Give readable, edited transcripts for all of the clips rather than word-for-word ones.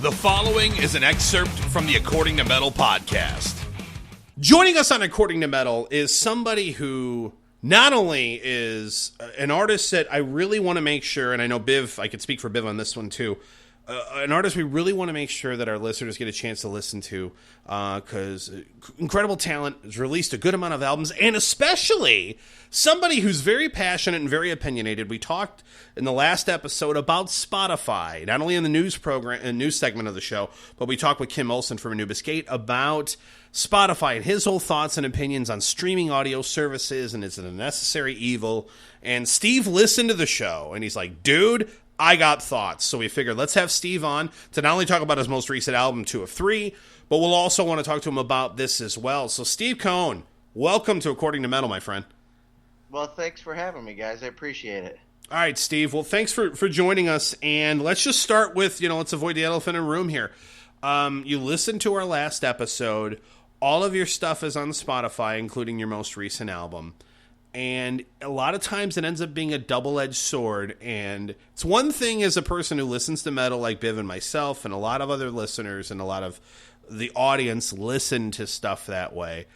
The following is an excerpt from the According to Metal podcast. Joining us on According to Metal is somebody who not only is an artist that I really want to make sure, and I know Biv, I could speak for Biv on this one too, an artist we really want to make sure that our listeners get a chance to listen to, because incredible talent, has released a good amount of albums, and especially somebody who's very passionate and very opinionated. We talked in the last episode about Spotify, not only in the news segment of the show, but we talked with Kim Olson from Anubis Gate about Spotify and his whole thoughts and opinions on streaming audio services, and is it a necessary evil? And Steve listened to the show, and he's like, dude, I got thoughts. So we figured let's have Steve on to not only talk about his most recent album, 2 of 3, but we'll also want to talk to him about this as well. So Steve Cohn, welcome to According to Metal, my friend. Well, thanks for having me, guys. I appreciate it. All right, Steve. Well, thanks for joining us. And let's just start with, let's avoid the elephant in the room here. You listened to our last episode. All of your stuff is on Spotify, including your most recent album. And a lot of times it ends up being a double-edged sword. And it's one thing as a person who listens to metal like Biv and myself and a lot of other listeners and a lot of the audience listen to stuff that way.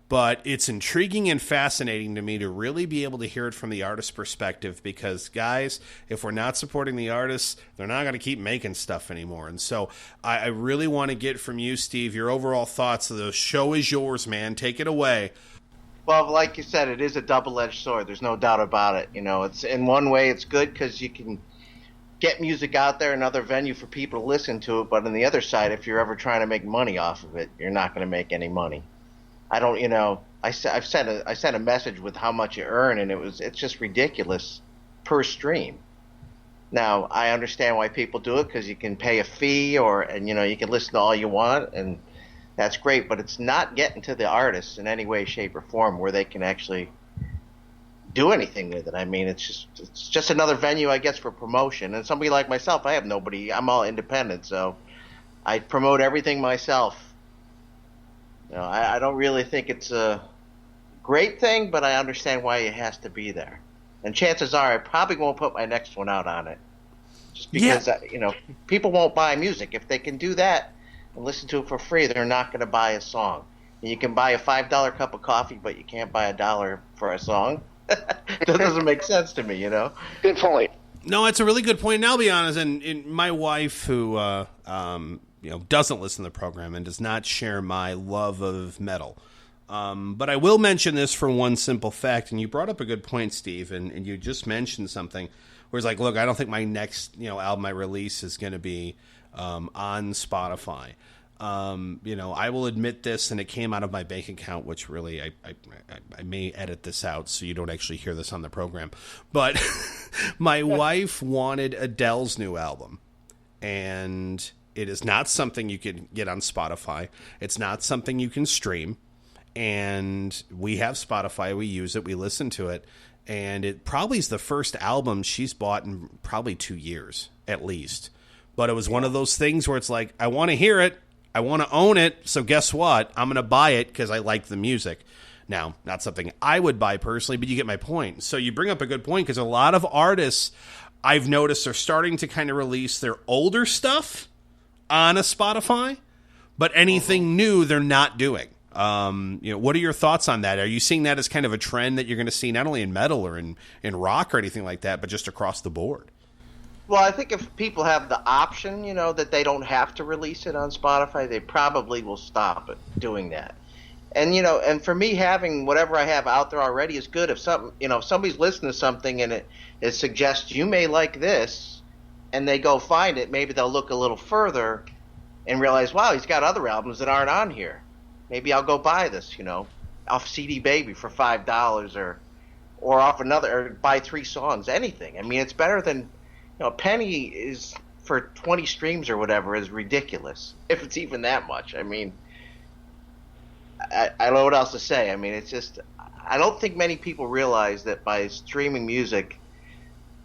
But it's intriguing and fascinating to me to really be able to hear it from the artist's perspective, because, guys, if we're not supporting the artists, they're not going to keep making stuff anymore. And so I really want to get from you, Steve, your overall thoughts. The show is yours, man. Take it away. Well, like you said, it is a double-edged sword. There's no doubt about it. It's in one way it's good because you can get music out there, another venue for people to listen to it. But on the other side, if you're ever trying to make money off of it, you're not going to make any money. I don't, I sent a message with how much you earn, and it's just ridiculous per stream. Now, I understand why people do it, because you can pay a fee and you can listen to all you want, and that's great, but it's not getting to the artists in any way, shape, or form where they can actually do anything with it. I mean, it's just another venue, I guess, for promotion. And somebody like myself, I have nobody. I'm all independent, so I promote everything myself. I don't really think it's a great thing, but I understand why it has to be there. And chances are I probably won't put my next one out on it, just because people won't buy music. If they can do that and listen to it for free, they're not going to buy a song. And you can buy a $5 cup of coffee, but you can't buy $1 for a song. That doesn't make sense to me, Good point. No, it's a really good point. And I'll be honest, and my wife, who doesn't listen to the program and does not share my love of metal. But I will mention this for one simple fact, and you brought up a good point, Steve, and you just mentioned something where it's like, look, I don't think my next album I release is going to be on Spotify. I will admit this, and it came out of my bank account, which really I may edit this out so you don't actually hear this on the program. But my wife wanted Adele's new album, and it is not something you can get on Spotify. It's not something you can stream. And we have Spotify. We use it. We listen to it. And it probably is the first album she's bought in probably 2 years, at least. But it was one of those things where it's like, I want to hear it. I want to own it. So guess what? I'm going to buy it because I like the music. Now, not something I would buy personally, but you get my point. So you bring up a good point, because a lot of artists I've noticed are starting to kind of release their older stuff on a Spotify, but anything new they're not doing. What are your thoughts on that? Are you seeing that as kind of a trend that you're going to see not only in metal or in rock or anything like that, but just across the board? Well, I think if people have the option, that they don't have to release it on Spotify, they probably will stop it doing that. And, and for me, having whatever I have out there already is good. If somebody's listening to something and it suggests you may like this, and they go find it, maybe they'll look a little further and realize, wow, he's got other albums that aren't on here. Maybe I'll go buy this, off CD Baby for $5 or off another, or buy 3 songs, anything. I mean, it's better than, a penny is for 20 streams or whatever is ridiculous, if it's even that much. I mean, I don't know what else to say. I mean, it's just, I don't think many people realize that by streaming music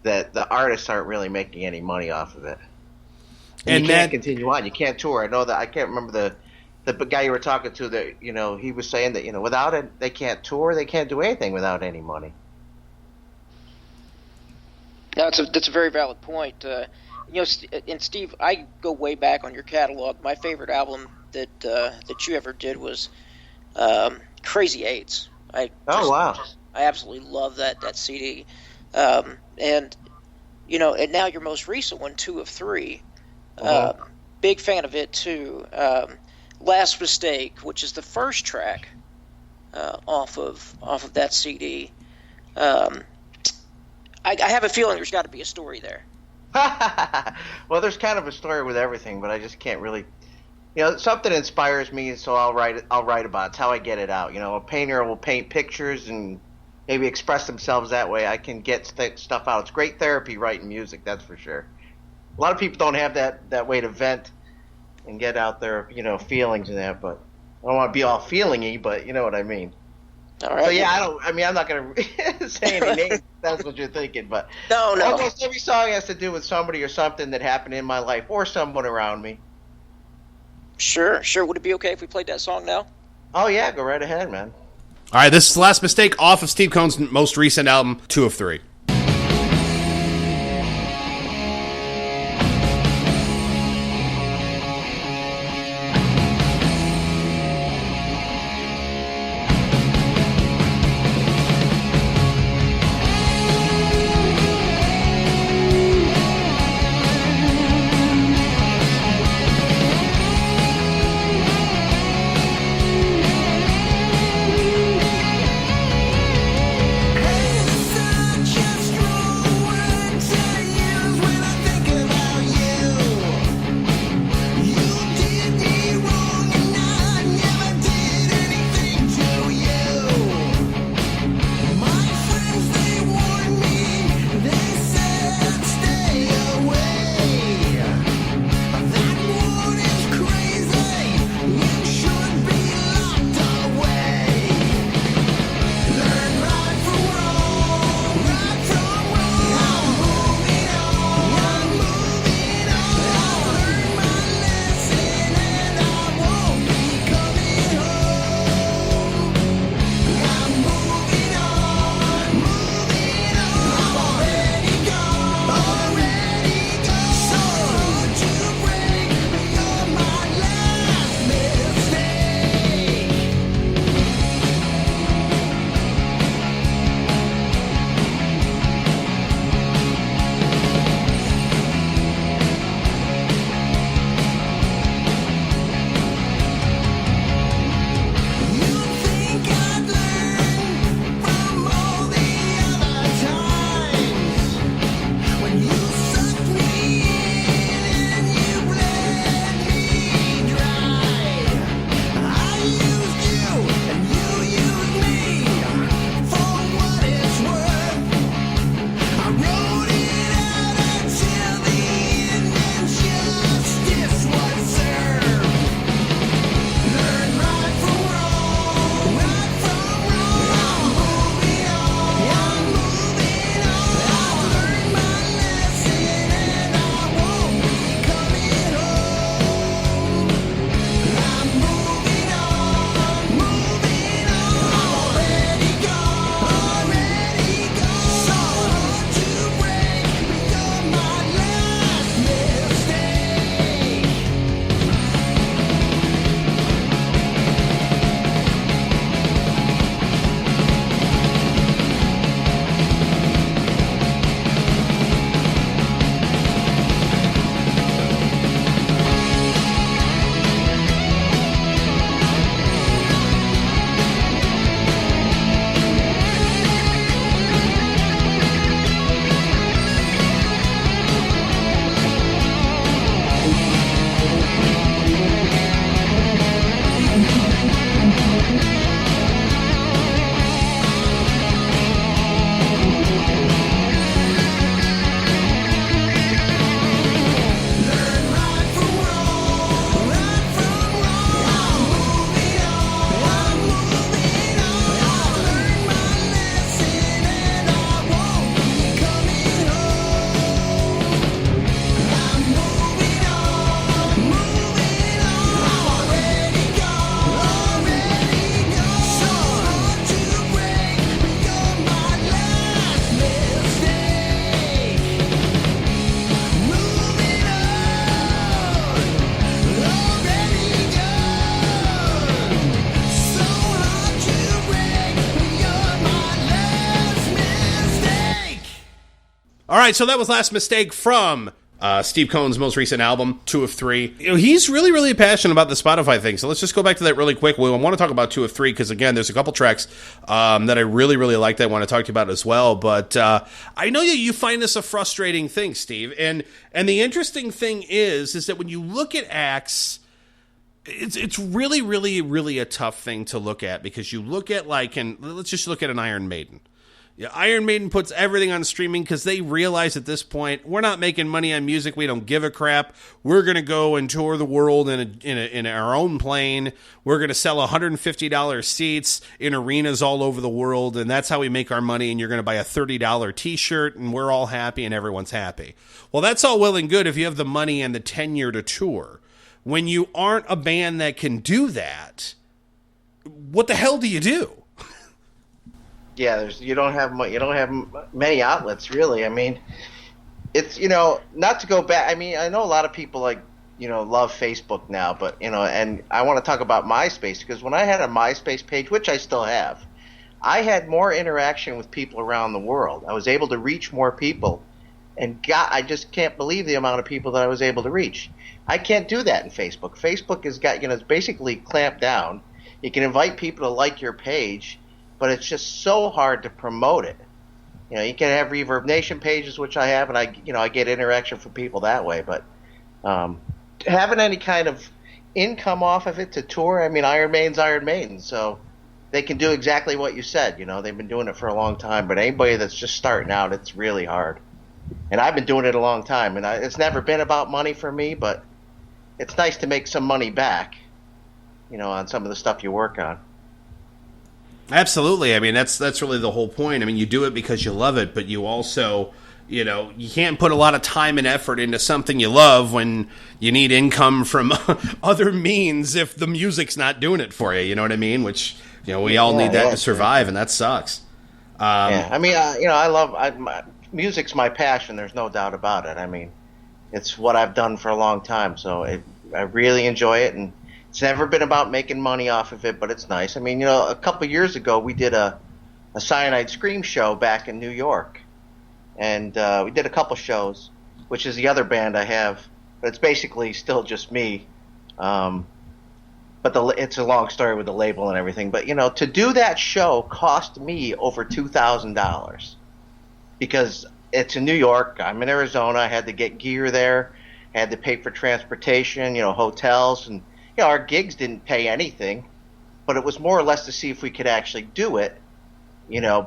that the artists aren't really making any money off of it. And you can't continue on. You can't tour. I know that. I can't remember the guy you were talking to that, he was saying that, without it, they can't tour. They can't do anything without any money. No, that's a very valid point. And Steve, I go way back on your catalog. My favorite album that you ever did was Crazy Eights. Wow. I absolutely love that CD. And and now your most recent one, 2 of 3. Big fan of it too. Last Mistake, which is the first track off of that CD. I have a feeling there's got to be a story there. Well, there's kind of a story with everything, but I just can't really. Something inspires me, so I'll write about it. It's how I get it out. A painter will paint pictures and maybe express themselves that way. I can get stuff out. It's great therapy writing music, that's for sure. A lot of people don't have that way to vent and get out their feelings and that. But I don't want to be all feelingy, but you know what I mean. All right. So yeah, I'm not gonna say any names. If that's what you're thinking, but no. Almost every song has to do with somebody or something that happened in my life or someone around me. Sure. Would it be okay if we played that song now? Oh yeah, go right ahead, man. All right, this is Last Mistake off of Steve Cohn's most recent album, 2 of 3. Hey, All right, so that was Last Mistake from Steve Cohen's most recent album, 2 of 3. He's really, really passionate about the Spotify thing, so let's just go back to that really quick. We want to talk about 2 of 3 because, again, there's a couple tracks that I really, really like that I want to talk to you about as well. But I know you find this a frustrating thing, Steve. And the interesting thing is that when you look at acts, it's really, really, really a tough thing to look at because you look at let's just look at an Iron Maiden. Yeah, Iron Maiden puts everything on streaming because they realize at this point, we're not making money on music. We don't give a crap. We're going to go and tour the world in our own plane. We're going to sell $150 seats in arenas all over the world, and that's how we make our money, and you're going to buy a $30 t-shirt, and we're all happy, and everyone's happy. Well, that's all well and good if you have the money and the tenure to tour. When you aren't a band that can do that, what the hell do you do? Yeah, you don't have many outlets really. I mean, it's not to go back. I mean, I know a lot of people love Facebook now, but and I want to talk about MySpace because when I had a MySpace page, which I still have, I had more interaction with people around the world. I was able to reach more people, and I just can't believe the amount of people that I was able to reach. I can't do that in Facebook. Facebook has got it's basically clamped down. You can invite people to like your page, but it's just so hard to promote it. You can have Reverb Nation pages, which I have, and I get interaction from people that way. But having any kind of income off of it to tour, I mean, Iron Maiden's Iron Maiden, so they can do exactly what you said. They've been doing it for a long time. But anybody that's just starting out, it's really hard. And I've been doing it a long time, and it's never been about money for me, but it's nice to make some money back, on some of the stuff you work on. Absolutely. I mean, that's really the whole point. I mean, you do it because you love it, but you also, you can't put a lot of time and effort into something you love when you need income from other means if the music's not doing it for you. You know what I mean? Which, we all need that to survive, and that sucks. Yeah. I mean, music's my passion. There's no doubt about it. I mean, it's what I've done for a long time, so I really enjoy it, and it's never been about making money off of it, but it's nice. I mean, a couple years ago, we did a Cyanide Scream show back in New York, and we did a couple shows, which is the other band I have, but it's basically still just me. But it's a long story with the label and everything. But to do that show cost me over $2,000 because it's in New York. I'm in Arizona. I had to get gear there. I had to pay for transportation, hotels, and our gigs didn't pay anything, but it was more or less to see if we could actually do it,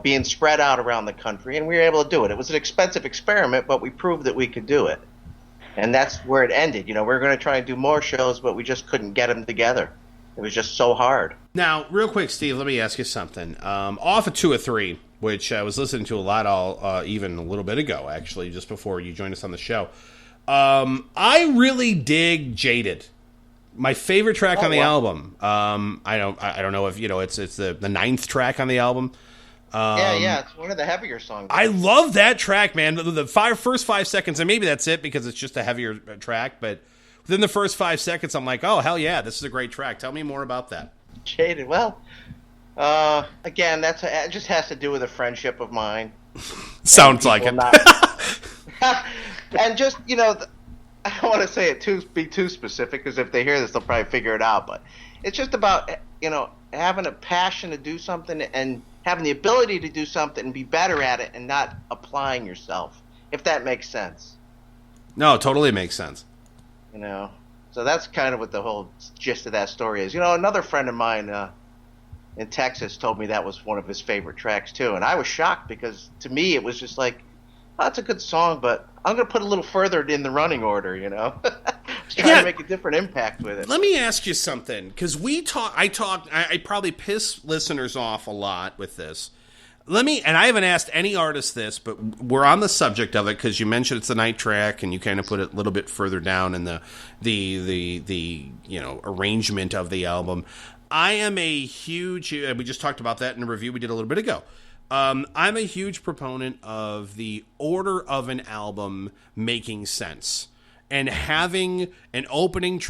being spread out around the country, and we were able to do it. It was an expensive experiment, but we proved that we could do it, and that's where it ended. We were going to try and do more shows, but we just couldn't get them together. It was just so hard. Now, real quick, Steve, let me ask you something. Off of 2 or 3, which I was listening to a lot even a little bit ago, actually, just before you joined us on the show, I really dig Jaded. My favorite track on the album. I don't know if it's the 9th track on the album. Yeah, it's one of the heavier songs. I love that track, man. The first 5 seconds, and maybe that's it because it's just a heavier track. But within the first 5 seconds, I'm like, oh hell yeah, this is a great track. Tell me more about that. Jaded. Well, again, it just has to do with a friendship of mine. Sounds like it. And just I don't want to say it be too specific because if they hear this, they'll probably figure it out. But it's just about having a passion to do something and having the ability to do something and be better at it and not applying yourself, if that makes sense. No, it totally makes sense. So that's kind of what the whole gist of that story is. Another friend of mine in Texas told me that was one of his favorite tracks too, and I was shocked because to me it was just like, oh, that's a good song, but I'm going to put a little further in the running order, trying to make a different impact with it. Let me ask you something, because I probably piss listeners off a lot with this. And I haven't asked any artist this, but we're on the subject of it because you mentioned it's the 9th track, and you kind of put it a little bit further down in the arrangement of the album. I am a huge, we just talked about that in a review we did a little bit ago. I'm a huge proponent of the order of an album making sense and having an opening